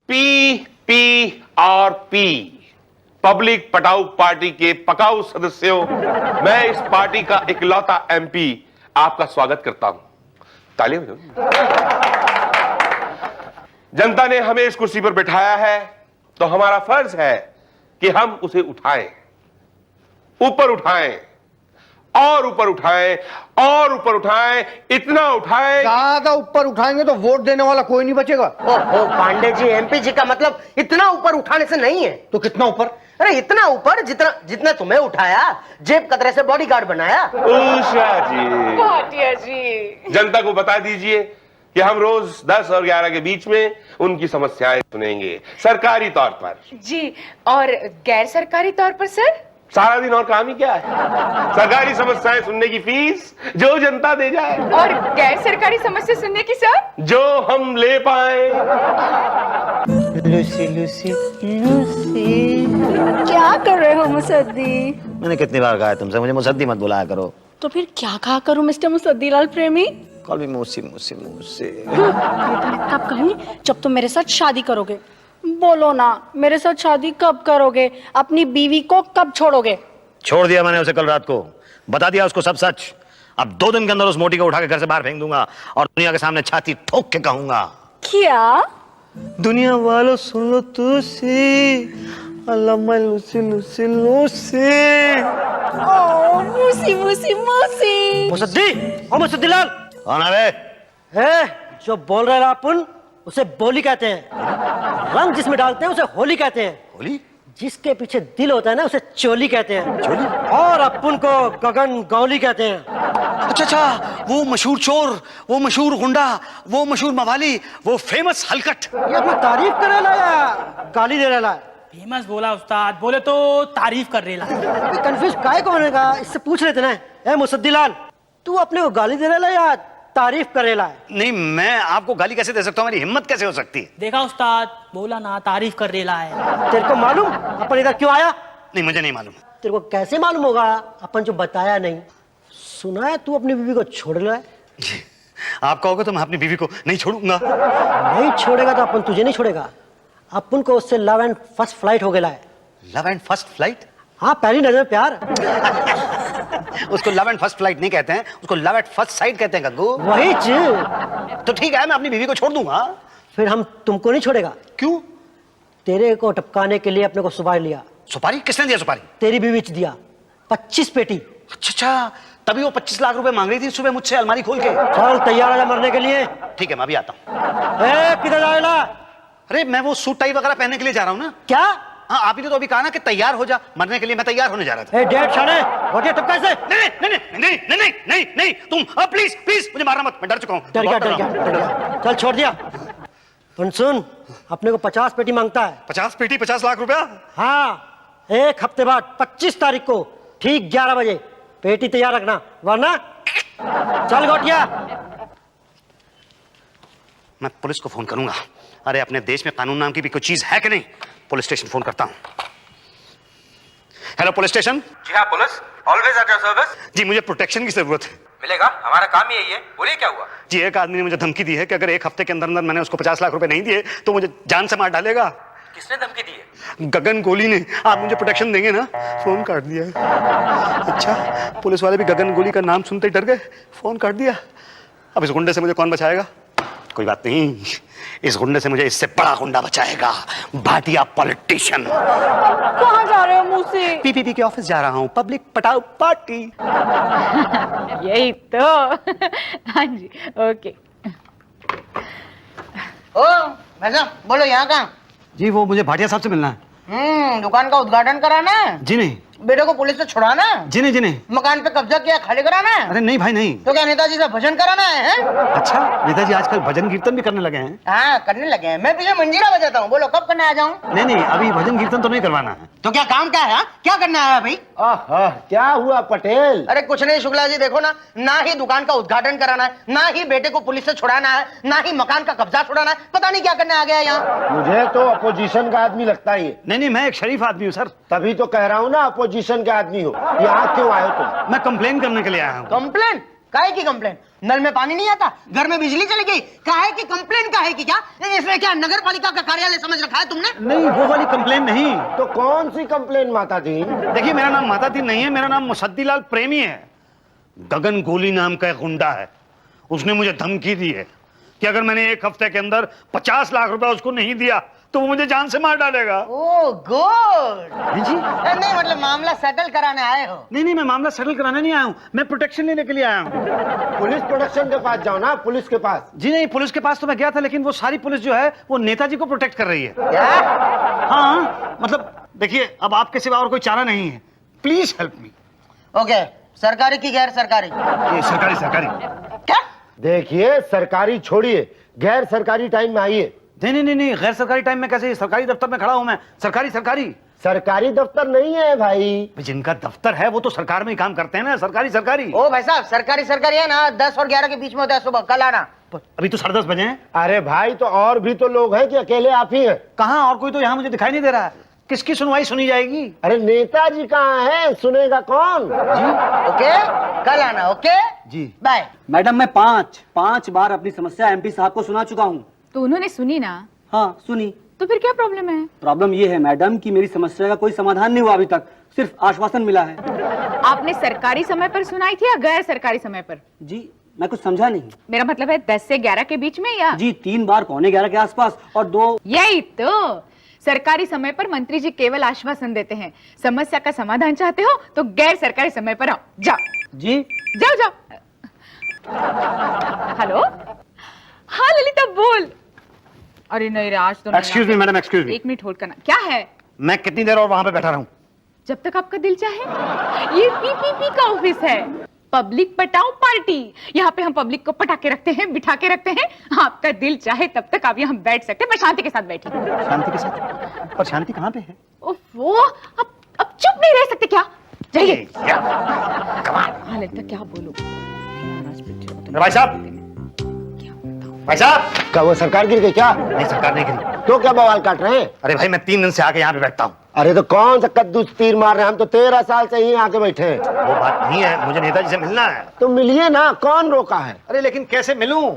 PPRP public पटाऊ party के पकाऊ सदस्यों, मैं इस पार्टी का इकलौता MP आपका स्वागत करता हूं। तालियां बजाओ। जनता ने हमें इस कुर्सी पर बिठाया है तो हमारा फर्ज है कि हम उसे उठाएं, ऊपर उठाएं और ऊपर उठाएं और ऊपर उठाएं, इतना उठाएं। ज्यादा ऊपर उठाएंगे तो वोट देने वाला कोई नहीं बचेगा। ओहो पांडे जी, एमपी जी का मतलब इतना ऊपर उठाने से नहीं है। तो कितना ऊपर? अरे इतना ऊपर जितना जितना तुम्हें उठाया, जेब कतरे से बॉडीगार्ड बनाया। उषा जी, भाटिया जी, जनता को बता दीजिए कि हम रोज 10 और 11 के बीच में उनकी समस्याएं सुनेंगे, सरकारी तौर पर। जी, और गैर सरकारी तौर पर सर? सारा दिन और काम ही क्या है? सरकारी समस्याएं सुनने की फीस जो जनता दे जाए, और गैर सरकारी समस्या सुनने की सर? जो हम ले पाए। लूसी लूसी लूसी, क्या कर रहे हो मुसद्दी? मैंने कितनी बार कहा है तुमसे, मुझे मुसद्दी मत बुलाया करो। तो फिर क्या कहा करूं मिस्टर मुसद्दीलाल प्रेमी? कॉल मी मूसी मूसी मूसी। ये तो मैं कब कहूँ? जब तुम मेरे साथ शादी करोगे। बोलो ना, मेरे साथ शादी कब करोगे? अपनी बीवी को कब छोड़ोगे? छोड़ दिया मैंने उसे कल रात को, बता दिया उसको सब सच। अब 2 दिन के अंदर उस मोटी को उठा के घर से बाहर फेंक दूंगा और दुनिया के सामने छाती ठोक के कहूंगा, क्या? दुनिया वालों सुन लो तुसी, अल्लाह लूसी लूसी लूसी। ओ मूसी मूसी मूसी। मुसद्दी और मुसद्दीलाल। कौन है बे? है जो बोल रहे हैं अपन, उसे बोली कहते हैं। रंग जिसमें डालते हैं उसे होली कहते हैं। होली? जिसके पीछे दिल होता है ना, उसे चोली कहते हैं। चोली? और अपन को गगन गौली कहते हैं। अच्छा अच्छा, वो मशहूर चोर, वो मशहूर गुंडा, वो मशहूर मवाली, वो फेमस हलकट। ये अपनी तारीफ कर रहा या गाली दे रहा है? फेमस बोला उस्ताद, बोले तो तारीफ कर रेला। कंफ्यूज काहे को होने का, इससे पूछ लेते ना। ए मुसद्दीलाल, तू अपने को गाली दे रहा है या तारीफ कर रहा है? नहीं, मैं आपको गाली कैसे दे सकता हूँ? मेरी हिम्मत कैसे हो सकती है? देखा उस्ताद, बोला ना तारीफ कर रेला है। तेरे को मालूम अपन इधर क्यों आया? नहीं, मुझे नहीं मालूम। तेरे को कैसे मालूम होगा? अपन जो बताया नहीं। सुना है तू अपनी बीवी को छोड़ रहा है? जी, आप कहोगे तो मैं अपनी बीवी को नहीं छोड़ूंगा। नहीं छोड़ेगा तो अपन तुझे नहीं छोड़ेगा। अपन को उससे लव एंड फर्स्ट फ्लाइट हो गया है। Love and first flight? हाँ, पहली नजर में प्यार। उसको लव एंड फर्स्ट फ्लाइट नहीं कहते हैं, उसको लव एट फर्स्ट साइट कहते हैं गग्गू। वही चीज। तो ठीक है, मैं अपनी बीवी को छोड़ दूंगा। फिर हम तुमको नहीं छोड़ेगा। क्यों? तेरे को टपकाने के लिए अपने को सुपारी लिया। सुपारी? किसने दिया सुपारी? तेरी बीवी ने दिया 25 पेटी। अच्छा अच्छा, तभी वो 25 लाख रुपए मांग रही थी सुबह मुझसे अलमारी खोल के। चल तैयार आजा मरने के लिए। ठीक है, मैं अभी आता हूँ। किधर जाएगा? अरे मैं वो सूट टाई वगैरह पहनने के लिए जा रहा हूँ ना। क्या? हाँ, आप ही तो अभी कहा ना कि तैयार हो जा, मरने के लिए मैं तैयार होने जा रहा था। डेढ़ साढ़े होती टपका से। नहीं नहीं नहीं नहीं नहीं नहीं नहीं नहीं, तुम प्लीज प्लीज मुझे मारना मत, मैं डर चुका हूँ। डर गया। चल छोड़ दिया। पर सुन, अपने को 50 पेटी मांगता है। 50 पेटी 50 लाख रुपया? हाँ, 1 हफ्ते बाद 25 तारीख को ठीक 11 बजे पेटी तैयार रखना, वरना चल गोटिया। मैं पुलिस को फोन करूंगा। अरे अपने देश में कानून नाम की भी कोई चीज है कि नहीं? पुलिस स्टेशन फोन करता हूं। Hello police station. जी हाँ police, always at your service. जी, मुझे प्रोटेक्शन की जरूरत है। मिलेगा, हमारा काम ही यही है। बोलिए क्या हुआ? जी, एक आदमी ने मुझे धमकी दी है कि अगर 1 हफ्ते के अंदर अंदर मैंने उसको 50 लाख रुपए नहीं दिए तो मुझे जान से मार डालेगा। किसने धमकी दी है? गगन गोली ने। आप मुझे प्रोटेक्शन देंगे ना? फोन काट दिया। अच्छा, पुलिस वाले भी गगन गोली का नाम सुनते ही डर गए, फोन काट दिया। अब इस गुंडे से मुझे कौन बचाएगा? कोई बात नहीं, इस गुंडे से मुझे इससे बड़ा गुंडा बचाएगा, भाटिया पॉलिटिशियन। कहाँ जा रहे हो मूसी? पीपीपी के ऑफिस जा रहा हूँ, पब्लिक पटाऊ पार्टी। यही तो। हाँ जी, ओके। ओ भाई साहब, बोलो यहाँ कहाँ? जी, वो मुझे भाटिया साहब से मिलना है। दुकान का उद्घाटन कराना है। जी नहीं। बेटे को पुलिस से छुड़ाना है। जी नहीं, जी नहीं। मकान पे कब्जा किया, खाली कराना है। अरे नहीं भाई नहीं। तो क्या नेताजी से भजन कराना है? अच्छा, नेताजी आजकल भजन कीर्तन भी करने लगे हैं। हाँ, करने लगे हैं। मैं पीछे मंजीरा बजाता हूँ। बोलो कब करने आ जाऊँ? नहीं नहीं, अभी भजन कीर्तन तो नहीं करवाना है। तो क्या काम क्या है? क्या करना है भाई? क्या हुआ पटेल? अरे कुछ नहीं शुक्ला जी, देखो ना ही दुकान का उद्घाटन कराना है, ना ही बेटे को पुलिस से छुड़ाना है, ना ही मकान का कब्जा छुड़ाना है। पता नहीं क्या करने आ गया यहाँ। मुझे तो अपोजिशन का आदमी लगता है ये। नहीं नहीं, मैं एक शरीफ आदमी हूँ सर। तभी तो कह रहा हूँ ना, अपोजिशन के आदमी हो। यहाँ क्यों आए तुम? मैं कंप्लेन करने के लिए आया हूँ। कंप्लेन? काहे की कंप्लेन? नल में पानी नहीं आता, घर में बिजली चली गई, काहे की कंप्लेन? काहे की क्या? इसमें क्या नगर पालिका का कार्यालय समझ रखा है तुमने? नहीं, वो वाली कंप्लेन नहीं। तो कौन सी कंप्लेन माता जी? देखिए, मेरा नाम माता दी नहीं है, मेरा नाम मुसद्दीलाल प्रेमी है। गगन गोली नाम का एक गुंडा है, उसने मुझे धमकी दी है कि अगर मैंने 1 हफ्ते के अंदर 50 लाख रुपए उसको नहीं दिया तो वो मुझे जान से मार डालेगा। Oh good. जी? नहीं मतलब मामला सेटल कराने आए हो? नहीं, मैं मामला सेटल कराने नहीं आया हूँ, मैं प्रोटेक्शन लेने के लिए आया हूँ। पुलिस प्रोटेक्शन के पास जाओ ना, पुलिस के पास। जी नहीं, पुलिस के पास तो मैं गया था, लेकिन वो सारी पुलिस जो है वो नेताजी को प्रोटेक्ट कर रही है। क्या? हाँ, मतलब देखिए, अब आपके सिवा और कोई चारा नहीं है, प्लीज हेल्प मी। ओके, सरकारी की गैर सरकारी? ये सरकारी। क्या? देखिए, सरकारी छोड़िए, गैर सरकारी टाइम में आइए। नहीं, गैर सरकारी टाइम में कैसे? सरकारी दफ्तर में खड़ा हूं मैं। सरकारी सरकारी दफ्तर नहीं है भाई। जिनका दफ्तर है वो तो सरकार में ही काम करते हैं ना। सरकारी। ओ भाई साहब, सरकारी है ना, 10 और 11 के बीच में होता है सुबह, कल आना। अभी तो 10:30 बजे हैं। अरे भाई, तो और भी तो लोग हैं कि अकेले आप ही हैं? कहाँ और कोई तो यहाँ मुझे दिखाई नहीं दे रहा है। किसकी सुनवाई सुनी जाएगी? अरे नेताजी कहाँ है, सुनेगा कौन? जी ओके, कल आना। ओके जी, बाय। मैडम, मैं पांच बार अपनी समस्या एमपी साहब को सुना चुका हूँ। तो उन्होंने सुनी ना? हाँ, सुनी। तो फिर क्या प्रॉब्लम है? प्रॉब्लम ये है मैडम कि मेरी समस्या का कोई समाधान नहीं हुआ अभी तक, सिर्फ आश्वासन मिला है। आपने सरकारी समय पर सुनाई थी या गैर सरकारी समय पर? जी, मैं कुछ समझा नहीं। मेरा मतलब है 10 से 11 के बीच में या? जी, 3 बार 11:15 के आसपास और 2। यही तो, सरकारी समय पर मंत्री जी केवल आश्वासन देते हैं। समस्या का समाधान चाहते हो तो गैर सरकारी समय पर आओ। जाओ जी, जाओ। हेलो, हाँ ललिता बोल। अरे नहीं रे, आज तो नहीं। Excuse me madam, excuse me. 1 minute hold करना। क्या है? मैं कितनी देर और वहां पे बैठा रहूं? जब तक आपका दिल चाहे। ये पीपीपी का ऑफिस है, पब्लिक पटाओ पार्टी। यहाँ पे हम पब्लिक को पटा के रखते हैं, बिठा के रखते हैं। आपका दिल चाहे तब तक आप यहाँ बैठ सकते हैं, पर शांति के साथ बैठिए। शांति के साथ? और शांति कहाँ पे है? ओफो, अब चुप नहीं रह सकते क्या? जाइए। हाँ ललिता, क्या बोलूं? भाई साहब, क्या वो सरकार गिर गई क्या? नहीं, सरकार नहीं गिरी। तो क्या बवाल काट रहे हैं? अरे भाई, मैं 3 दिन से आके यहाँ पे बैठता हूँ। अरे तो कौन सा कद्दू से तीर मार रहे हैं? हम तो 13 साल से यहीं आके बैठे हैं। वो बात नहीं है, मुझे नेताजी से मिलना है। तो मिलिए ना, कौन रोका है? अरे लेकिन कैसे मिलूं?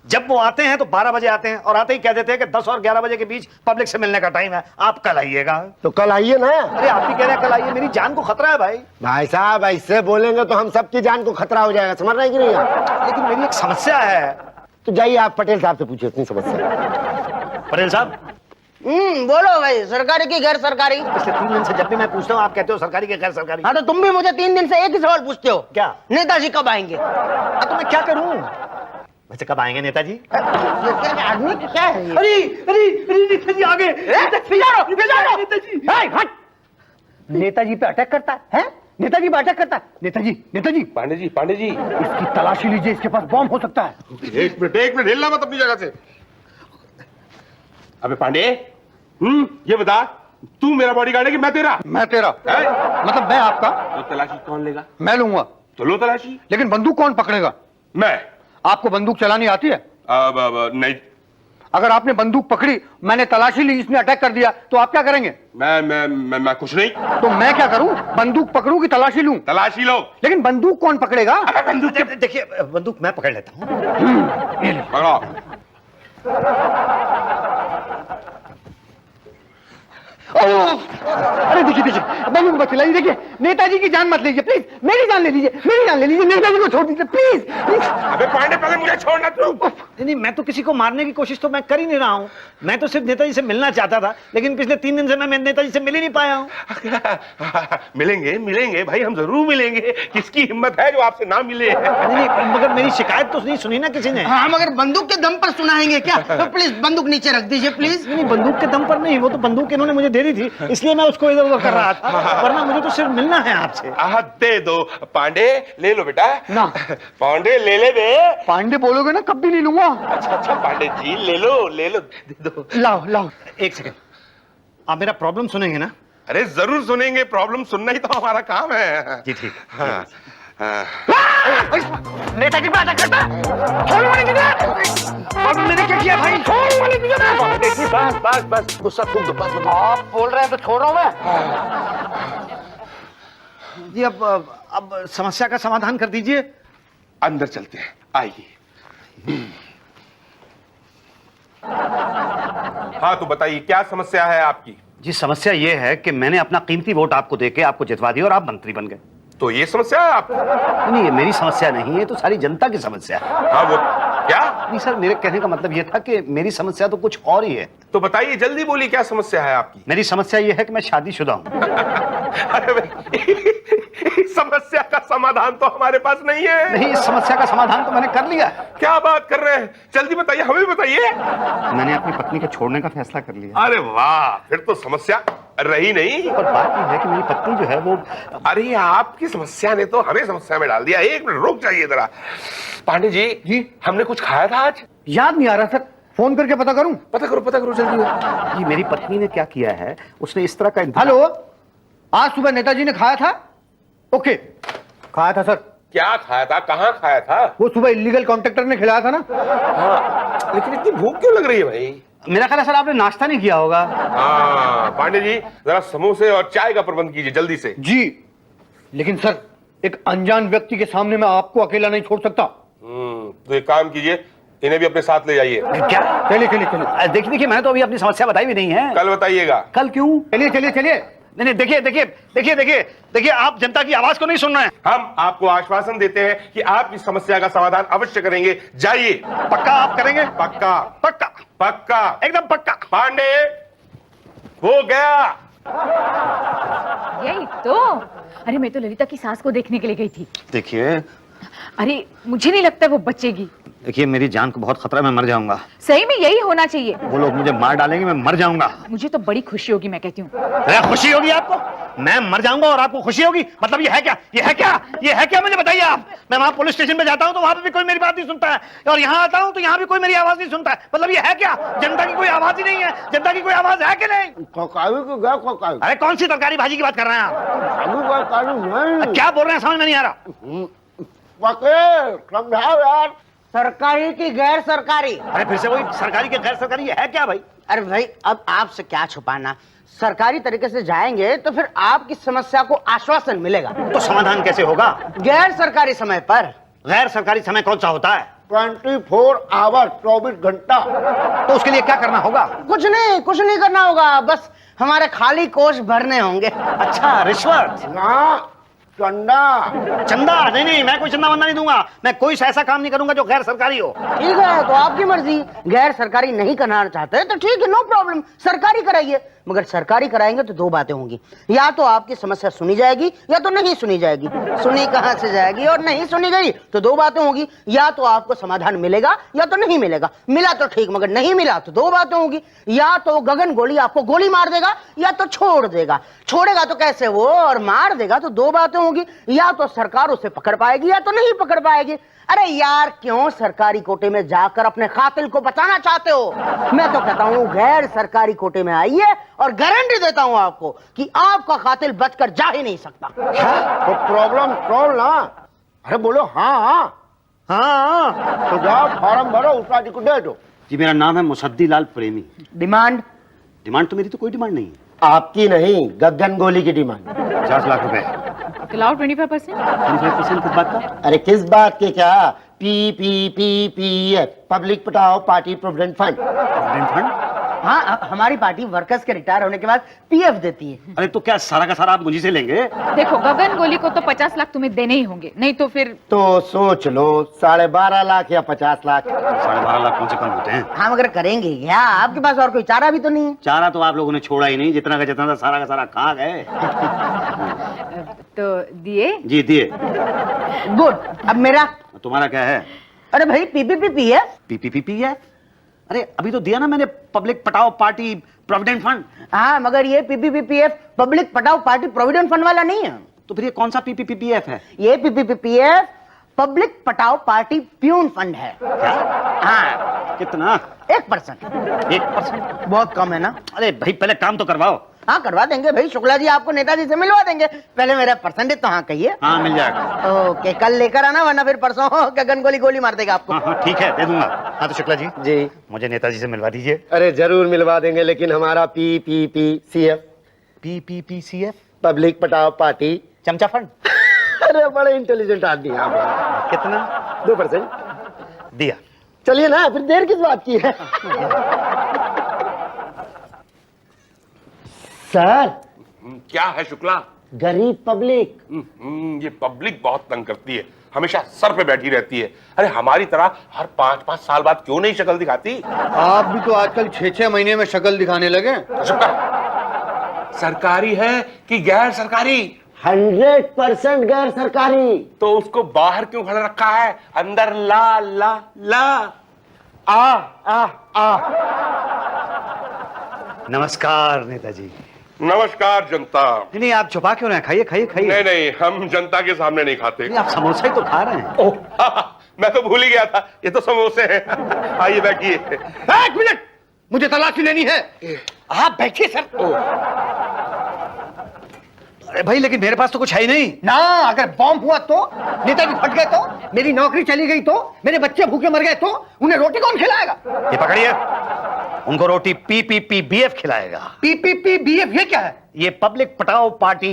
जब वो आते हैं तो 12 बजे आते हैं और आते ही कह देते हैं कि 10 और 11 बजे के बीच पब्लिक से मिलने का टाइम है, आप कल आइएगा। तो कल आइए ना। अरे आप भी कह रहे हैं कल आइए, मेरी जान को खतरा है भाई। भाई साहब, ऐसे बोलेंगे तो हम सबकी जान को खतरा हो जाएगा, समझ रहे हैं कि नहीं आप? लेकिन मेरी एक समस्या है। तो जाइए, आप पटेल साहब से पूछिए अपनी समस्या। पटेल साहब, बोलो भाई, सरकारी की गैर सरकारी? पिछले 3 दिन से जब भी मैं पूछता हूँ आप कहते हो सरकारी के गैर सरकारी। हाँ, तो तुम भी मुझे 3 दिन से एक ही सवाल पूछते हो। क्या? नेताजी कब आएंगे? तो मैं क्या करूं? वैसे कब आएंगे नेताजी? आदमी क्या है ये? अरे नेताजी आ गए। नेताजी पे अटैक करता है? नेताजी पे अटैक करता है? नेताजी पांडे जी इसकी तलाशी लीजिए, इसके पास बॉम्ब हो सकता है। एक मिनट हिलना मत अपनी जगह से। अबे पांडे, ये बता, तू मेरा बॉडीगार्ड है कि मैं तेरा? मैं तेरा। है? मतलब मैं आपका? तो तलाशी कौन लेगा? मैं लूंगा। तो लो तलाशी। लेकिन बंदूक कौन पकड़ेगा? मैं। आपको बंदूक चलानी आती है? अब नहीं। अगर आपने बंदूक पकड़ी, मैंने तलाशी ली, इसने अटैक कर दिया, तो आप क्या करेंगे? मैं कुछ नहीं। तो मैं क्या करूं? बंदूक पकड़ूं कि तलाशी लूं? तलाशी लो। लेकिन बंदूक कौन पकड़ेगा? बंदूक देखिए, बंदूक मैं पकड़ लेता हूँ। पकड़ो। अरे देखिए, बंदूक मत चलाइए। देखिए, नेताजी की जान मत लीजिए प्लीज, मेरी जान ले लीजिए, नेताजी को छोड़ दीजिए प्लीज। अबे पांडे, पहले मुझे छोड़ना तू। नहीं, मैं तो किसी को मारने की कोशिश तो मैं कर ही नहीं रहा हूँ। मैं तो सिर्फ नेताजी से मिलना चाहता था, लेकिन पिछले 3 दिन से मैं नेताजी से मिल ही नहीं पाया हूँ। मिलेंगे भाई, हम जरूर मिलेंगे। किसकी हिम्मत है जो आपसे ना मिले? नहीं, मगर मेरी शिकायत तो नहीं सुनी ना किसी ने। हाँ, मगर बंदूक के दम पर सुनाएंगे क्या? तो प्लीज बंदूक नीचे रख दीजिए प्लीज। नहीं, बंदूक के दम पर नहीं, वो तो बंदूक इन्होंने मुझे दे दी थी, इसलिए मैं उसको इधर उधर कर रहा था, वरना मुझे तो सिर्फ मिलना है आपसे। दे दो। पांडे ले लो बेटा। ना। पांडे ले बे। पांडे बोलोगे ना, कभी नहीं लूंगा। अच्छा पांडे जी, ले लो दे दो। लाओ। एक सेकंड, आप मेरा प्रॉब्लम सुनेंगे ना? अरे जरूर सुनेंगे, प्रॉब्लम सुनना ही तो हमारा काम है। जी ठीक। हाँ। नेताजी पे अटैक करता है? छोड़ो मुझे किधर? अब मैंने क्या किया भाई? छोड़ो मुझे किधर? बस गुस्सा खूब दो। आप बोल रहे हैं तो छोड़ रहा हूं मैं। जी, अब समस्या का समाधान कर दीजिए। अंदर चलते हैं, आइए। हाँ तो बताइए क्या समस्या है आपकी? जी समस्या ये है कि मैंने अपना कीमती वोट आपको देके आपको जितवा दिया और आप मंत्री बन गए। तो ये समस्या है आपकी? नहीं ये मेरी समस्या नहीं है, तो सारी जनता की समस्या है। हाँ वो क्या? नहीं सर, मेरे कहने का मतलब ये था कि मेरी समस्या तो कुछ और ही है। तो बताइए जल्दी बोलिए क्या समस्या है आपकी? मेरी समस्या ये है कि मैं शादीशुदा हूँ। अरे भाई इस समस्या का समाधान तो हमारे पास नहीं है। नहीं, इस समस्या का समाधान तो मैंने कर लिया। क्या बात कर रहे हैं? जल्दी बताइए, हमें भी बताइए। मैंने अपनी पत्नी को छोड़ने का फैसला कर लिया। अरे वाह, फिर तो समस्या रही नहीं। पर बात यह है कि मेरी पत्नी जो है वो... अरे आपकी समस्या ने तो हमें समस्या में डाल दिया। एक मिनट रुक जाइए जरा। पांडे जी हमने कुछ खाया था आज? याद नहीं आ रहा सर, फोन करके पता करूं? पता करो जल्दी। जी मेरी पत्नी ने क्या किया है, उसने इस तरह का हेलो, आज सुबह नेताजी ने खाया था? ओके, खाया था सर। क्या खाया था? कहाँ खाया था? वो सुबह इलीगल कॉन्ट्रैक्टर ने खिलाया था ना। हाँ, लेकिन इतनी भूख क्यों लग रही है भाई? मेरा ख्याल है सर आपने नाश्ता नहीं किया होगा। हाँ पांडे जी जरा समोसे और चाय का प्रबंध कीजिए जल्दी से। जी, लेकिन सर एक अनजान व्यक्ति के सामने मैं आपको अकेला नहीं छोड़ सकता। तो एक काम कीजिए, इन्हें भी अपने साथ ले जाइए। क्या? चलिए। देखिए मैंने तो अभी अपनी समस्या बताई भी नहीं है। कल बताइएगा। कल क्यों? चलिए। नहीं देखिए आप जनता की आवाज को नहीं सुन रहे हैं। हम आपको आश्वासन देते हैं कि आपकी समस्या का समाधान अवश्य करेंगे। जाइए। पक्का आप करेंगे? पक्का एकदम पक्का। पांडे हो गया। यही तो। अरे मैं तो ललिता की सास को देखने के लिए गई थी। देखिए अरे मुझे नहीं लगता वो बचेगी। देखिए मेरी जान को बहुत खतरा है, मैं मर जाऊंगा। सही में यही होना चाहिए। वो लोग मुझे मार डालेंगे, मैं मर जाऊंगा। मुझे तो बड़ी खुशी होगी, मैं कहती हूँ। अरे खुशी होगी आपको? मैं मर जाऊंगा और आपको खुशी होगी? मतलब ये है क्या मुझे बताइए आप। मैं वहां पुलिस स्टेशन पे जाता हूँ तो वहां पे भी कोई मेरी बात नहीं सुनता है, और यहाँ आता हूँ तो यहाँ भी कोई मेरी आवाज नहीं सुनता है। मतलब ये है क्या? जनता की कोई आवाज ही नहीं है? जनता की कोई आवाज है कि नहीं? अरे कौन सी तरकारी भाजी की बात कर रहे हैं आप? क्या बोल रहे हैं समझ में नहीं आ रहा। समझाओ यार। सरकारी की गैर सरकारी? अरे फिर से वही सरकारी के गैर सरकारी, ये है क्या भाई? अरे भाई अब आपसे क्या छुपाना, सरकारी तरीके से जाएंगे तो फिर आपकी समस्या को आश्वासन मिलेगा। तो समाधान कैसे होगा? गैर सरकारी समय पर। गैर सरकारी समय कौन सा होता है? 24 आवर, 24 घंटा। तो उसके लिए क्या करना होगा? कुछ नहीं करना होगा, बस हमारे खाली कोष भरने होंगे। अच्छा, रिश्वत ना, चंदा? नहीं, मैं कोई चंदा वंदा नहीं दूंगा। मैं कोई ऐसा काम नहीं करूंगा जो गैर सरकारी हो। ठीक है, तो आपकी मर्जी। गैर सरकारी नहीं करना चाहते तो ठीक है, नो प्रॉब्लम, सरकारी कराइए। मगर सरकारी कराएंगे तो दो बातें होंगी, या तो आपकी समस्या सुनी जाएगी या तो नहीं सुनी जाएगी। सुनी कहां से जाएगी, और नहीं सुनी गई तो दो बातें होंगी, या तो आपको समाधान मिलेगा या तो नहीं मिलेगा। मिला तो ठीक, मगर नहीं मिला तो दो बातें होंगी, या तो गगन गोली आपको गोली मार देगा या तो छोड़ देगा। छोड़ेगा तो कैसे वो, और मार देगा तो दो बातें होंगी, या तो सरकार उसे पकड़ पाएगी या तो नहीं पकड़ पाएगी। अरे यार क्यों सरकारी कोटे में जाकर अपने कातिल को बचाना चाहते हो? मैं तो कहता हूं गैर सरकारी कोटे में आइए, और गारंटी देता हूं आपको कि आपका कातिल बचकर जा ही नहीं सकता। तो प्रॉब्लम सॉल्व ना। अरे बोलो हाँ। तो जाओ फॉर्म भरो, उसका को दे दो। जी मेरा नाम है मुसद्दी लाल प्रेमी। डिमांड? डिमांड तो मेरी तो कोई डिमांड नहीं है। आपकी नहीं, गगन गोली की डिमांड। 50 लाख रुपए। खिलाओ 25%। 25% किस बात का? अरे किस बात के क्या? PPPPF, पब्लिक पटाओ party provident fund. Provident fund? हाँ, हमारी पार्टी वर्कर्स के रिटायर होने के बाद PF देती है। अरे तो क्या सारा का सारा आप मुझी से लेंगे? देखो गगन गोली को तो 50 लाख तुम्हें देने ही होंगे, नहीं तो फिर तो सोच लो 12.5 लाख या 50 लाख। 12.5 लाख कौन से कम होते हैं? हाँ मगर करेंगे क्या? आपके पास और कोई चारा भी तो नहीं है। चारा तो आप लोगों ने छोड़ा ही नहीं, जितना का जितना था सारा का सारा खा गए। तो दिए? जी दिए। गुड। अब मेरा? तुम्हारा क्या है? अरे भाई PPPPF। PPPPF? अरे अभी तो दिया ना मैंने, पब्लिक पटाओ पार्टी प्रोविडेंट फंड। हाँ मगर ये PPPPF पब्लिक पटाओ पार्टी प्रोविडेंट फंड वाला नहीं है। तो फिर ये कौन सा PPPPF है? ये PPPPF पब्लिक पटाओ पार्टी प्यून फंड है। क्या? हाँ। कितना? 1%। 1%? बहुत कम है ना? अरे भाई पहले काम तो करवाओ। हाँ करवा देंगे भाई, शुक्ला जी आपको नेताजी से मिलवा देंगे। पहले मेरा परसेंटेज तो हाँ कहिए। हाँ मिल जाएगा। ओके, कल लेकर आना, वरना फिर परसों गगन गोली मार देगा आपको। हाँ ठीक है, दे दूंगा। हाँ तो शुक्ला जी जी मुझे नेताजी से मिलवा दीजिए। अरे जरूर मिलवा देंगे, लेकिन हमारा PPPCF, PPPCF? पब्लिक पटाओ पार्टी चमचा फंड। अरे बड़े इंटेलिजेंट आदमी आप। कितना? 2%। दिया। चलिए ना, फिर देर किस बात की है। सर, क्या है शुक्ला? गरीब पब्लिक। ये पब्लिक बहुत तंग करती है, हमेशा सर पे बैठी रहती है। अरे हमारी तरह हर 5-5 साल बाद क्यों नहीं शक्ल दिखाती? आप भी तो आजकल 6-6 महीने में शक्ल दिखाने लगे। सरकारी है कि गैर सरकारी? 100% गैर सरकारी। तो उसको बाहर क्यों खड़ा रखा है? अंदर ला ला ला। आ। नमस्कार नेताजी। नमस्कार जनता। नहीं आप छुपा क्यों रहे हैं? खाइए खाइए खाइए। नहीं, हम जनता के सामने नहीं खाते। आप समोसा ही तो खा रहे हैं। ओह, मैं तो भूल ही गया था, ये तो समोसे हैं। आइए बैठिए। 1 मिनट, मुझे तलाशी लेनी है। आप बैठिए सर। अरे भाई लेकिन मेरे पास तो कुछ है ही नहीं ना, अगर बॉम्ब हुआ तो, नेताजी फट गए तो, मेरी नौकरी चली गई तो, मेरे बच्चे भूखे मर गए तो, उन्हें रोटी कौन खिलाएगा? ये पकड़िए, उनको रोटी PPPBF खिलाएगा। PPPBF ये क्या है? ये पब्लिक पटाओ पार्टी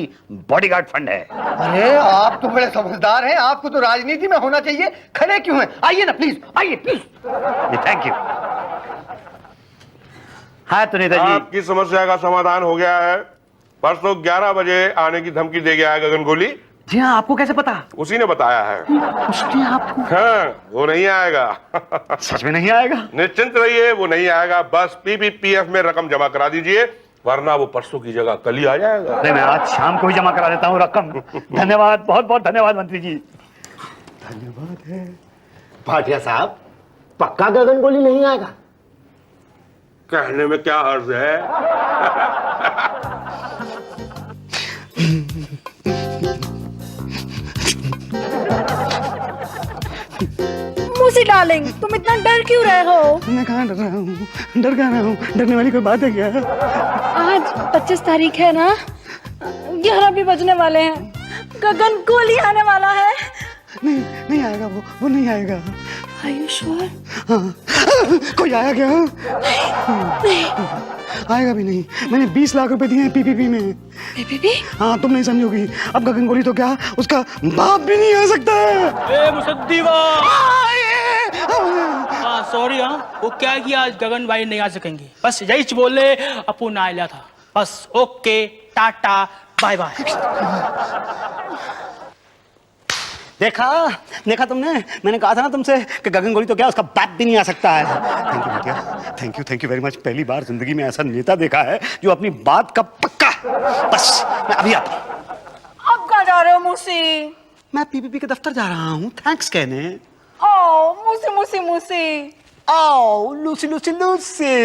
बॉडीगार्ड फंड है। अरे आप तो बड़े समझदार हैं, आपको तो राजनीति में होना चाहिए। खड़े क्यों हैं? आइए ना प्लीज, आइए प्लीज। Thank you. हाँ तो नेताजी, आपकी समस्या का समाधान हो गया है। परसों 11 बजे आने की धमकी दे गया है गगन गोली। जी हाँ, आपको कैसे पता? उसी ने बताया है। उसने आपको? हाँ, वो नहीं आएगा। सच में नहीं आएगा? निश्चिंत रहिए, वो नहीं आएगा। बस PPPF में रकम जमा करा दीजिए, वरना वो परसों की जगह कल ही आ जाएगा। नहीं, मैं आज शाम को ही जमा करा देता हूँ रकम। धन्यवाद, बहुत बहुत धन्यवाद मंत्री जी। धन्यवाद है। भाटिया साहब, पक्का गगन गोली नहीं आएगा? कहने में क्या हर्ज है? मूसी डार्लिंग, तुम इतना डर क्यों रहे हो? मैं कहाँ डर रहा हूँ? डर कहाँ रहा हूँ? डरने वाली कोई बात है क्या? आज 25 तारीख है ना, 11 भी बजने वाले हैं। गगन गोली आने वाला है। नहीं आएगा वो नहीं आएगा। Are you sure? हाँ। कोई आया क्या? नहीं। आएगा भी नहीं। मैंने 20 लाख रुपए दिए हैं PPP में। PPP? हाँ, तुम नहीं समझोगी। अब गगन गोली तो क्या, उसका बाप भी नहीं आ सकता है। सॉरी। हाँ, वो क्या किया, आज गगन भाई नहीं आ सकेंगे। बस यही बोले, अपू ना आया था। बस ओके, टाटा, बाय बाय। देखा तुमने? मैंने कहा था ना तुमसे कि गगन गोली तो क्या, उसका बाप भी नहीं आ सकता है। थैंक यू भैया, थैंक यू वेरी मच। पहली बार जिंदगी में ऐसा नेता देखा है जो अपनी बात का पक्का। बस मैं अभी आता हूँ। अब कहाँ जा रहे हो मूसी? मैं PPP के दफ्तर जा रहा हूँ थैंक्स कहने। ओ मूसी मूसी मूसी। आओ लूसी लूसी लूसी।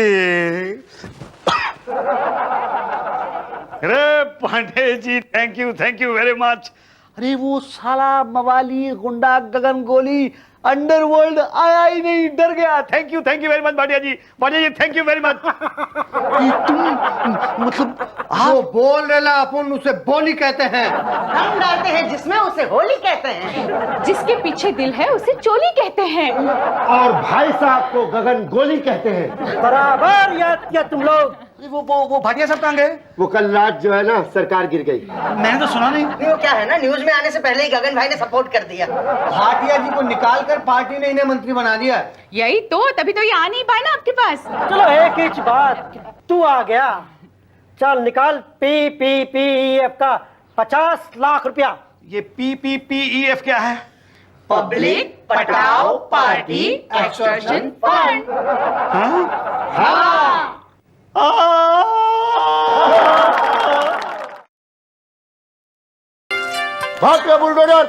अरे Pandey ji, thank you very much. अरे वो साला मवाली गुंडा गगन गोली अंडरवर्ल्ड आया ही नहीं, डर गया। Thank you very much Bhatia ji, thank you very much. मतलब वो बोल रहे ला, अपन उसे बोली कहते हैं। हम डालते हैं जिसमें उसे होली कहते हैं। जिसके पीछे दिल है उसे चोली कहते हैं। और भाई साहब को गगन गोली कहते हैं। बराबर याद किया तुम लोग। वो भाटिया साहब कहाँ गए? वो कल रात जो है ना, सरकार गिर गई। मैंने तो सुना नहीं। वो क्या है ना, न्यूज में आने से पहले ही गगन भाई ने सपोर्ट कर दिया। भाटिया जी को निकाल कर पार्टी ने इन्हें मंत्री बना दिया। यही तो, तभी तो ये आ नहीं पाए ना आपके पास। चलो एक ही बात, तू आ गया। चल निकाल PPPEF का 50 लाख रुपया। ये PPPEF क्या है? पब्लिक पटाओ party extortion fund. Bhatia bulldozer,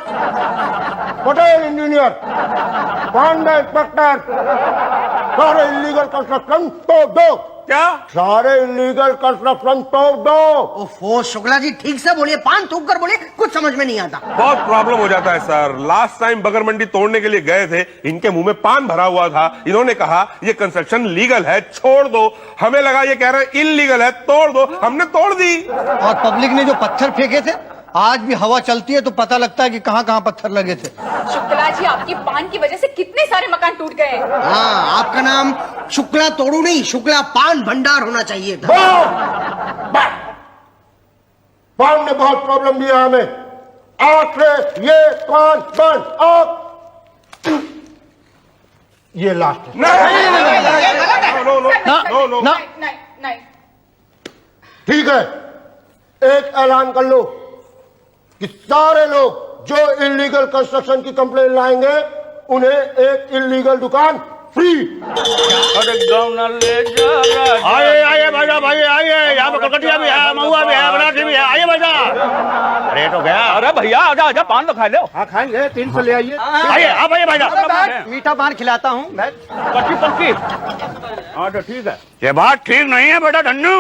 Patel engineer, Pandey inspector, सारे इलीगल कंस्ट्रक्शन तोड़ दो। क्या? सारे इलीगल कंस्ट्रक्शन तोड़ दो। ओफो शुक्ला जी, ठीक से बोलिए, पान थूक कर बोलिए, कुछ समझ में नहीं आता। बहुत प्रॉब्लम हो जाता है सर। लास्ट टाइम बगर मंडी तोड़ने के लिए गए थे, इनके मुंह में पान भरा हुआ था। इन्होंने कहा ये कंस्ट्रक्शन लीगल है, छोड़ दो। हमें लगा ये कह रहे हैं इलीगल है, तोड़ दो। हमने तोड़ दी। और पब्लिक ने जो पत्थर फेंके थे, आज भी हवा चलती है तो पता लगता है कि कहाँ कहाँ पत्थर लगे थे। शुक्ला जी, आपकी पान की वजह से कितने सारे मकान टूट गए। हाँ, आपका नाम शुक्ला तोड़ू नहीं, शुक्ला पान भंडार होना चाहिए था। पान ने बहुत प्रॉब्लम दिया हमें। आज से ये कान बंद। ये लास्ट नहीं ठीक है, एक ऐलान कर लो कि सारे लोग जो इलीगल कंस्ट्रक्शन की कंप्लेन लाएंगे उन्हें एक इलीगल दुकान फ्री। आइए आइए भाई साहब, आइए आइए, यहाँ पे कलकतिया भी है, महुआ भी है, बनारसी भी है, आइए भाई साहब। अरे तो गया। अरे भैया आजा आजा, पान तो खा लो। हाँ खाएंगे, 300 ले आइए। आइए आप आइए भाई साहब। मीठा पान खिलाता हूँ। पक्की पक्की। हाँ तो ठीक है। ये बात ठीक नहीं है बेटा धन्नू,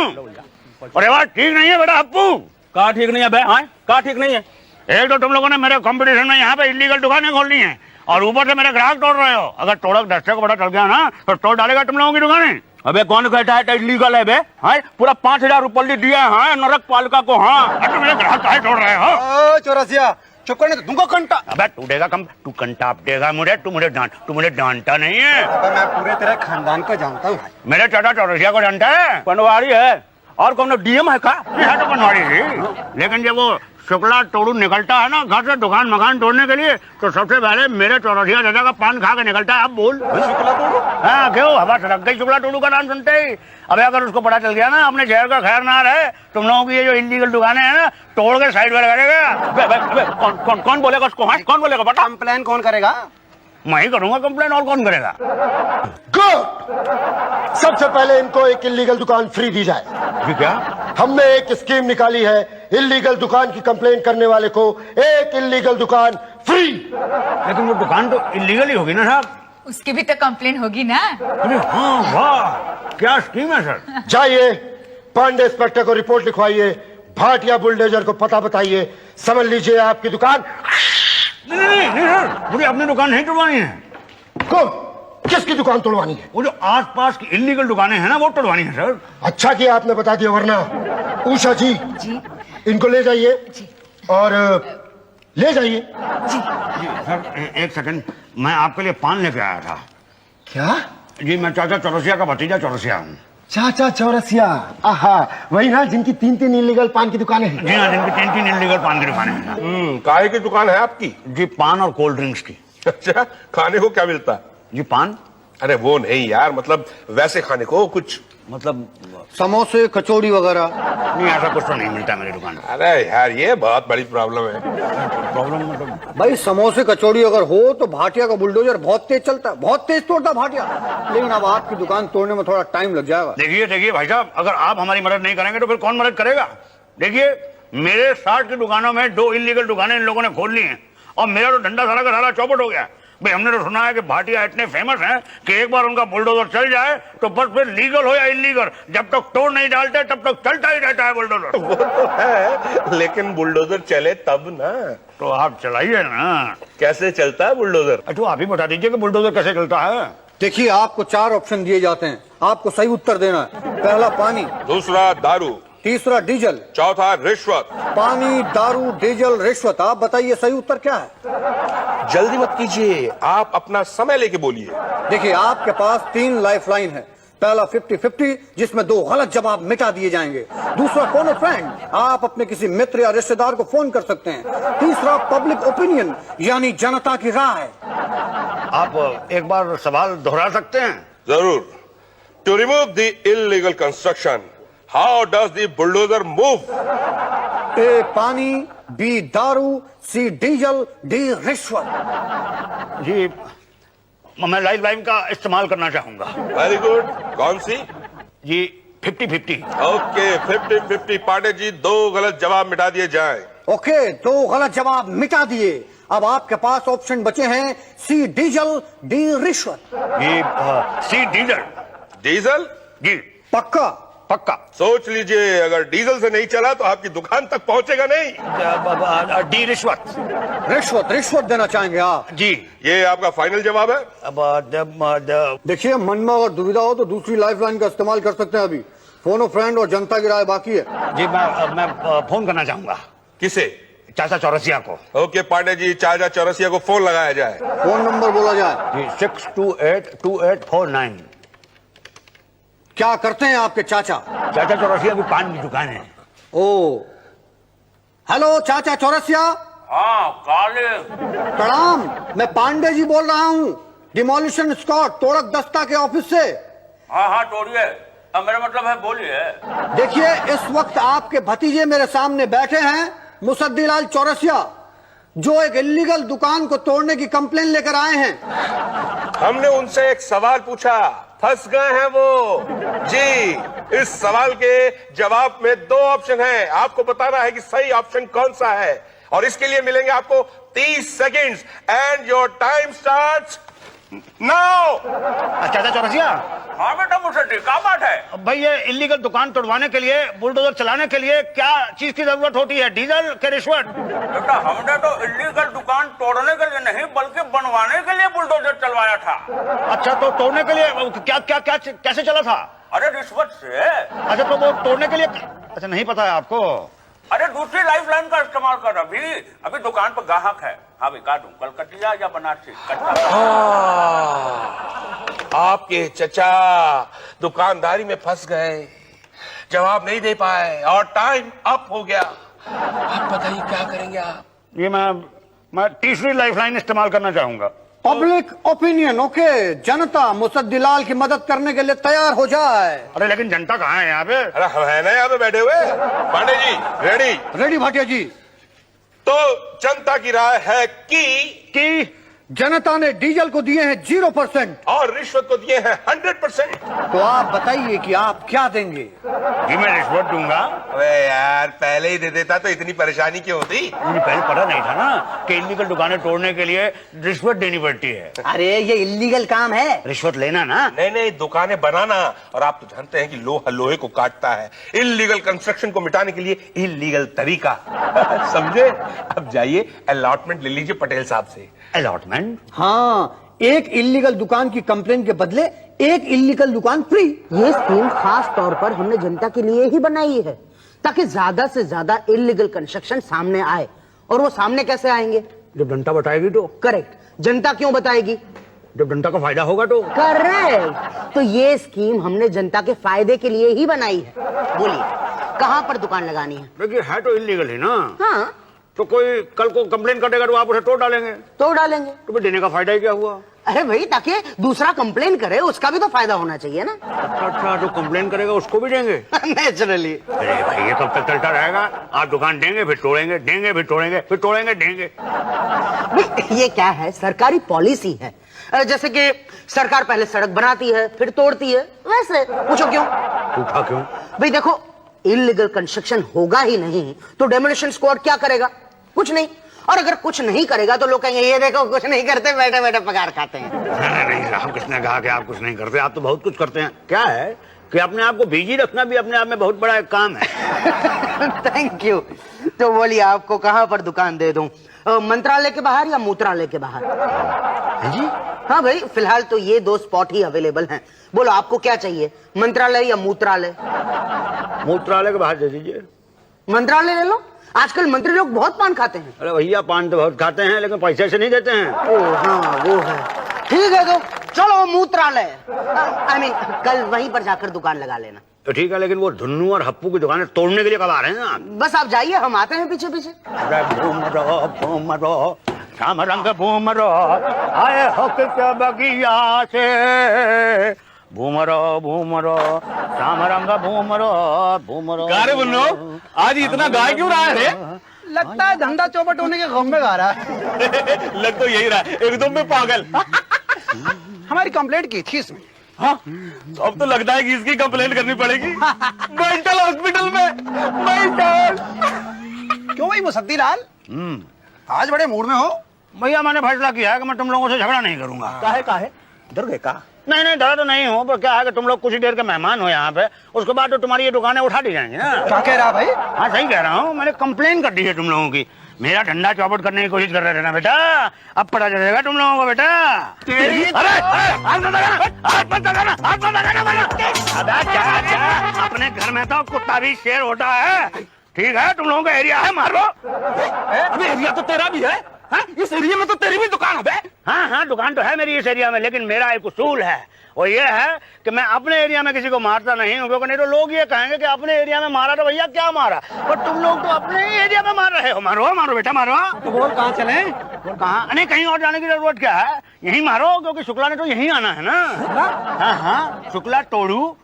और ये बात ठीक नहीं है बेटा अप्पू। कहा ठीक नहीं है बे? हाँ कहा ठीक नहीं है? एक तो तुम लोगों ने मेरे कंपटीशन में यहाँ पे इलीगल दुकानें खोलनी है, और ऊपर से मेरे ग्राहक तोड़ रहे हो। अगर टोड़क दस्ते को पता चल गया ना तो तोड़ डालेगा तुम लोगों की दुकानें। अबे कौन कहता है इलीगल है बे? हाँ पूरा 5000 रुपये दिया है नरक पालिका को। हाँ अरे मेरे ग्राहक काहे तोड़ रहे हो? चौरसिया चुप करने तो तुमको कंटा। अबे तू देगा कम, तू कंटाप देगा मुझे, तू मुझे डांटता नहीं है। मैं पूरे तेरे खानदान को जानता हूँ। मेरे चाचा चौरसिया को जानता है? पनवाड़ी है और कौन डीएम है का? यह तो बनवाड़ी थी, लेकिन जब वो शुक्ला टोड़ू निकलता है ना घर से दुकान मकान तोड़ने के लिए, तो सबसे पहले मेरे चौरसिया चाचा का पान खा के निकलता है। अब बोल शुक्ला टोड़ू? हाँ क्यों, हवा सड़क गई शुक्ला टोड़ू का नाम सुनते ही। अबे अगर उसको पता चल गया ना अपने शहर का खैर ना रहे, तुम लोगों की ये जो इलीगल दुकानें हैं ना तोड़ के साइड में लगा देगा। कौन बोलेगा उसको? हाँ कौन बोलेगा बता? कंप्लेन कौन करेगा? मैं ही करूंगा कंप्लेन, और कौन करेगा? गुड, सबसे पहले इनको एक इलीगल दुकान फ्री दी जाए। जी क्या? हमने एक स्कीम निकाली है, इलीगल दुकान की कंप्लेन करने वाले को एक इलीगल दुकान फ्री। लेकिन वो दुकान तो इलीगल ही होगी ना साहब? उसकी भी तो कंप्लेन होगी ना। अरे हाँ वाह, क्या स्कीम है सर। जाइए पांडे इंस्पेक्टर को रिपोर्ट लिखवाइए, भाटिया बुलडोजर को पता बताइए, समझ लीजिए आपकी दुकान। नहीं सर, मुझे अपनी दुकान नहीं तोड़वानी है। कौन, किसकी दुकान तोड़वानी है? वो जो आसपास की इलीगल दुकानें हैं ना वो तोड़वानी है सर। अच्छा किया आपने बता दिया, वरना उषा जी इनको ले जाइए और ले जाइए। जी सर एक सेकंड, मैं आपके लिए पान लेके आया था। क्या? जी मैं चाचा चौरसिया का भतीजा चौरसिया हूँ। चाचा चौरसिया, आहा, वही ना जिनकी 3-3 इलीगल पान की दुकानें हैं। जी हाँ, जिनकी 3-3 इलीगल पान की दुकानें हैं। काहे की दुकान है आपकी? जी पान और कोल्ड ड्रिंक्स की। अच्छा, खाने को क्या मिलता है? जी पान। अरे वो नहीं यार, मतलब वैसे खाने को कुछ, मतलब समोसे कचौड़ी वगैरह? नहीं ऐसा कुछ तो नहीं मिलता मेरी दुकान पर। अरे यार ये बहुत बड़ी प्रॉब्लम है। प्रॉब्लम मतलब भाई समोसे कचौड़ी अगर हो तो भाटिया का बुलडोजर बहुत तेज चलता है, बहुत तेज तोड़ता है भाटिया। लेकिन अब आपकी दुकान तोड़ने में थोड़ा टाइम लग जाएगा। देखिए भाई साहब, अगर आप हमारी मदद नहीं करेंगे तो फिर कौन मदद करेगा? देखिए मेरे 60 की दुकानों में 2 इलीगल दुकानें इन लोगों ने खोल ली हैं, और मेरा तो डंडा सारा का सारा चौपट हो गया। भाई हमने तो सुना है कि भाटिया इतने फेमस हैं कि एक बार उनका बुलडोजर चल जाए तो बस फिर लीगल हो या इलीगल, जब तक तोड़ नहीं डालते तब तक चलता ही रहता है बुलडोजर। वो तो है, लेकिन बुलडोजर चले तब ना। तो आप चलाइए ना। कैसे चलता है बुलडोजर? अच्छा आप ही बता दीजिए कि बुलडोजर कैसे चलता है। देखिए आपको 4 ऑप्शन दिए जाते हैं, आपको सही उत्तर देना है। पहला पानी, दूसरा दारू, तीसरा डीजल, चौथा रिश्वत। पानी, दारू, डीजल, रिश्वत। आप बताइए सही उत्तर क्या है? जल्दी मत कीजिए, आप अपना समय लेके बोलिए। देखिए आपके पास 3 लाइफलाइन है। पहला 50-50 जिसमें 2 गलत जवाब मिटा दिए जाएंगे। दूसरा फोन अ फ्रेंड, आप अपने किसी मित्र या रिश्तेदार को फोन कर सकते हैं। तीसरा पब्लिक ओपिनियन यानी जनता की राय। आप एक बार सवाल दोहरा सकते हैं? जरूर। To remove the illegal construction, how does the bulldozer move? A पानी, बी दारू, सी डीजल, डी रिश्वत। जी मैं लाइफ लाइन का इस्तेमाल करना चाहूंगा। वेरी गुड, कौन सी? जी 50-50। ओके 50-50 पांडे जी, 2 गलत जवाब मिटा दिए जाएं। ओके 2 गलत जवाब मिटा दिए। अब आपके पास ऑप्शन बचे हैं सी डीजल, डी रिश्वत। जी सी डीजल। डीजल? जी पक्का? पक्का। सोच लीजिए, अगर डीजल से नहीं चला तो आपकी दुकान तक पहुंचेगा नहीं। डी रिश्वत। रिश्वत, रिश्वत देना चाहेंगे आप? जी ये आपका फाइनल जवाब है? अब देखिए मन में अगर दुविधा हो तो दूसरी लाइफलाइन का इस्तेमाल कर सकते हैं। अभी फोन फ्रेंड और जनता की राय बाकी है। जी मैं फोन करना चाहूंगा। किसे? चाचा चौरसिया को। ओके पांडे जी, चाचा चौरसिया को फोन लगाया जाए। फोन नंबर बोला जाए। जी 6282849। क्या करते हैं आपके चाचा? चाचा चौरसिया की पान की दुकान है। ओ हेलो चाचा चौरसिया। हाँ काले। प्रणाम, मैं पांडे जी बोल रहा हूँ। डिमोलिशन स्क्वाड तोड़क दस्ता के ऑफिस से। हाँ हाँ तोड़िए, अब मेरा मतलब है बोलिए। देखिए, इस वक्त आपके भतीजे मेरे सामने बैठे हैं, मुसद्दीलाल चौरसिया, जो एक इल्लीगल दुकान को तोड़ने की कंप्लेन लेकर आए हैं। हमने उनसे एक सवाल पूछा, फंस गए हैं वो जी। इस सवाल के जवाब में 2 ऑप्शन हैं, आपको बताना है कि सही ऑप्शन कौन सा है, और इसके लिए मिलेंगे आपको 30 seconds and your time starts now. चाचा चौरसिया, हाँ बेटा मुसद्दी, क्या बात है? भाई ये इलीगल दुकान तोड़वाने के लिए, बुलडोजर चलाने के लिए क्या चीज की जरूरत होती है? डीजल के रिश्वत? बेटा हमने तो इलीगल दुकान तोड़ने के लिए नहीं बल्कि बनवाने के लिए बुलडोजर चलवाया था। अच्छा, तो तोड़ने के लिए क्या क्या क्या कैसे चला था? अरे रिश्वत से। अच्छा, तो वो तोड़ने के लिए, अच्छा नहीं पता है आपको? अरे दूसरी लाइफ लाइन का इस्तेमाल कर, अभी दुकान पर ग्राहक है। हाँ भी का दूं, कलकतिया या बनारसी? आपके चचा दुकानदारी में फंस गए, जवाब नहीं दे पाए और टाइम अप हो गया। आप बताइए क्या करेंगे आप? ये मैं तीसरी लाइफलाइन इस्तेमाल करना चाहूंगा। Public opinion, okay. जनता मुसद्दीलाल की मदद करने के लिए तैयार हो जाए। अरे लेकिन जनता कहाँ है यहाँ पे? अरे हम है ना यहाँ पे बैठे हुए। पांडे जी रेडी? रेडी भाटिया जी। तो जनता की राय है कि जनता ने डीजल को दिए हैं 0% और रिश्वत को दिए हैं 100%। तो आप बताइए कि आप क्या देंगे? जी मैं रिश्वत दूंगा। अबे यार, पहले ही दे देता तो इतनी परेशानी क्यों होती? मुझे पहले पता नहीं था ना कि इलीगल दुकानें तोड़ने के लिए रिश्वत देनी पड़ती है। अरे ये इलीगल काम है, रिश्वत लेना ना। नहीं, दुकानें बनाना। और आप तो जानते हैं कि लोहा लोहे को काटता है। इलीगल कंस्ट्रक्शन को मिटाने के लिए इलीगल तरीका समझे? अब जाइए अलॉटमेंट ले लीजिए पटेल साहब से। अलॉटमेंट? हाँ, एक इल्लीगल दुकान की कंप्लेन के बदले एक इल्लीगल दुकान फ्री। ये स्कीम खास तौर पर हमने जनता के लिए ही बनाई है, ताकि ज्यादा से ज्यादा इलीगल कंस्ट्रक्शन सामने आए। और वो सामने कैसे आएंगे? जब जनता बताएगी तो। करेक्ट। जनता क्यों बताएगी? जब जनता को फायदा होगा तो। करेक्ट। तो ये स्कीम हमने जनता के फायदे के लिए ही बनाई है। बोलिए कहां पर दुकान लगानी है? देखिए है तो इलीगल ही ना। हाँ, तो कोई कल को कंप्लेन कर देगा तो आप उसे तोड़ डालेंगे। तोड़ डालेंगे। तो फिर देने का फायदा ही क्या हुआ? अरे भाई, ताकि दूसरा कंप्लेन करे, उसका भी तो फायदा होना चाहिए ना। अच्छा, जो कंप्लेन करेगा उसको भी देंगे? नेचुरली। अरे भाई ये कब तक चलता रहेगा? आप दुकान देंगे फिर तोड़ेंगे, देंगे फिर तोड़ेंगे, फिर तोड़ेंगे देंगे। ये क्या है? सरकारी पॉलिसी है। जैसे कि सरकार पहले सड़क बनाती है फिर तोड़ती है, वैसे। पूछो क्यों? पूछा क्यों? भाई देखो, इलीगल कंस्ट्रक्शन होगा ही नहीं तो डेमोलिशन स्क्वाड क्या करेगा? कुछ नहीं। और अगर कुछ नहीं करेगा तो लोग कहेंगे ये देखो कुछ नहीं करते, बैठे बैठे पगार खाते हैं। नहीं साहब, किसने कहा कि आप कुछ नहीं करते? आप तो बहुत कुछ करते हैं। क्या है कि अपने आप को बिजी रखना भी अपने आप में बहुत बड़ा एक काम है। Thank you. तो बोलिए आपको कहां पर दुकान दे दूं? मंत्रालय के बाहर या मूत्रालय के बाहर? जी हाँ भाई, फिलहाल तो ये 2 स्पॉट ही अवेलेबल हैं। बोलो आपको क्या चाहिए, मंत्रालय या मूत्रालय? मूत्रालय के बाहर दे दीजिए। मंत्रालय ले लो। आजकल मंत्री लोग बहुत पान खाते हैं। अरे भैया, पान तो बहुत खाते हैं लेकिन पैसे से नहीं देते हैं। ओ हाँ, वो है। ठीक है, तो चलो मूत्रालय। आई मीन कल वहीं पर जाकर दुकान लगा लेना। तो ठीक है, लेकिन वो धुन्नू और हप्पू की दुकानें तोड़ने के लिए कब आ रहे हैं आप? बस आप जाइए, हम आते हैं पीछे पीछे। अरे भूमरो श्याम रंग भूमरो आए हक के बगिया से, भूमरो श्याम रंग भूमरो। गारे बुल्लो, आज इतना गाय क्यों रहा है? लगता है धंधा चौपट होने के गम में गा रहा है। लग तो यही रहा है, एकदम में पागल। हमारी कंप्लेंट की थी इसमें। हाँ, तो अब तो लगता है कि इसकी कंप्लेंट करनी पड़ेगी मेंटल हॉस्पिटल में। मेंटल। क्यों भाई मुसद्दीलाल, आज बड़े मूड में हो? भैया मैंने फैसला किया है कि मैं तुम लोगों से झगड़ा नहीं करूंगा। काहे? डर गए का? नहीं डरा तो नहीं हो, पर क्या है कि तुम लोग कुछ ही देर के मेहमान हो यहाँ पे, उसके बाद तो तुम्हारी ये दुकानें उठा दी जाएंगी ना। क्या कह रहा भाई? हाँ सही कह रहा हूँ, मैंने कंप्लेन कर दी है तुम लोगों की। मेरा धंधा चौपट करने की कोशिश कर रहे थे ना बेटा, अब पता चलेगा तुम लोगों को बेटा। अपने घर में तो कुत्ता भी शेर होता है। ठीक है, तुम लोगों का एरिया है, मारो। अबे एरिया तो तेरा भी है। हाँ? इस एरिया में तो तेरी भी दुकान है। हाँ दुकान तो है मेरी इस एरिया में, लेकिन मेरा एक उसूल है, वो ये है कि मैं अपने एरिया में किसी को मारता नहीं हूँ, क्योंकि नहीं तो लोग ये कहेंगे कि अपने एरिया में मारा तो भैया क्या मारा, पर तुम लोग तो अपने ही एरिया में मार रहे हो। मारो मारो बेटा मारो। तो बोल कहाँ चले? बोल कहाँ? नहीं कहीं और जाने की जरूरत क्या है, यहीं मारो, क्योंकि शुक्ला ने तो यहीं आना है ना। हाँ हाँ, शुक्ला तोड़ू